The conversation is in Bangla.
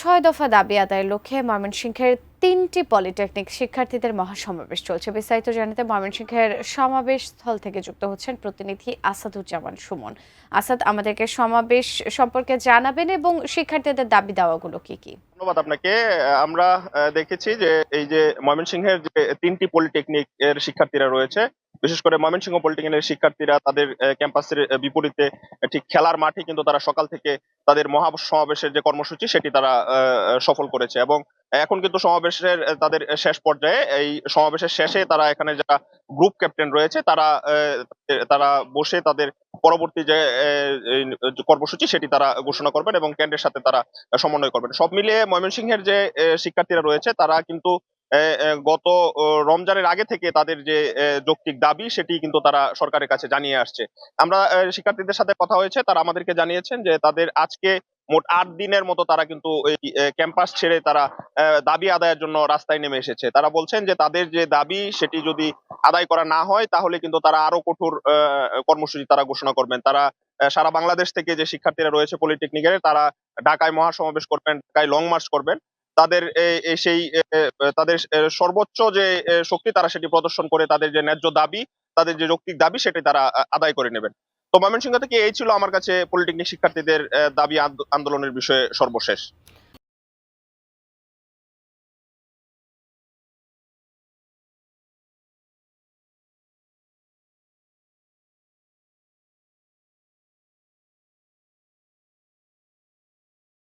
6 দফা দাবি আদায়ের লক্ষ্যে ময়মনসিংহের 3টি পলিটেকনিক শিক্ষার্থীদের মহাসমাবেশ চলছে। বিস্তারিত জানাতে ময়মনসিংহের সমাবেশ স্থল থেকে যুক্ত হচ্ছেন প্রতিনিধি আসাদুজ্জামান সুমন। আসাদ, আমাদেরকে সমাবেশ সম্পর্কে জানাবেন এবং শিক্ষার্থীদের দাবি দাওয়াগুলো কি কি? ধন্যবাদ আপনাকে। আমরা দেখেছি যে এই যে ময়মনসিংহের যে 3টি পলিটেকনিক এর শিক্ষার্থীরা রয়েছে, বিশেষ করে ময়মনসিংহ পলিটেকনিকের শিক্ষার্থীরা তাদের ক্যাম্পাসের বিপরীতে ঠিক খেলার মাঠে কিন্তু তারা সকাল থেকে তাদের মহাসমাবেশের যে কর্মসূচি সেটি তারা সফল করেছে এবং এখন কিন্তু সমাবেশের তাদের শেষ পর্যায়ে। এই সমাবেশের শেষে তারা এখানে যারা গ্রুপ ক্যাপ্টেন রয়েছে তারা তারা বসে তাদের পরবর্তী যে এই কর্মসূচি সেটি তারা ঘোষণা করবেন এবং কেন্দ্রের সাথে তারা সমন্বয় করবেন। সব মিলিয়ে ময়মনসিংহের যে শিক্ষার্থীরা রয়েছে তারা কিন্তু গত রমজানের আগে থেকে তাদের যে যৌক্তিক দাবি সেটি কিন্তু তারা সরকারের কাছে জানিয়ে আসছে। আমরা শিক্ষার্থীদের সাথে কথা হয়েছে, তারা আমাদেরকে জানিয়েছেন যে তাদের আজকে মোট 8 দিনের মতো তারা কিন্তু এই ক্যাম্পাস ছেড়ে তারা দাবি আদায়ের জন্য রাস্তায় নেমে এসেছে। তারা বলছেন যে তাদের যে দাবি সেটি যদি আদায় করা না হয় তাহলে কিন্তু তারা আরো কঠোর কর্মসূচি তারা ঘোষণা করবেন। তারা সারা বাংলাদেশ থেকে যে শিক্ষার্থীরা রয়েছে পলিটেকনিকের তারা ঢাকায় মহাসমাবেশ করবেন, ঢাকায় লং মার্চ করবেন। তাদের সেই তাদের সর্বোচ্চ যে শক্তি তারা সেটি প্রদর্শন করে তাদের যে ন্যায্য দাবি, তাদের যে যৌক্তিক দাবি সেটি তারা আদায় করে নেবেন। তো ময়মনসিংহ থেকে এই ছিল আমার কাছে পলিটেকনিক শিক্ষার্থীদের দাবি আন্দোলনের বিষয়ে সর্বশেষ।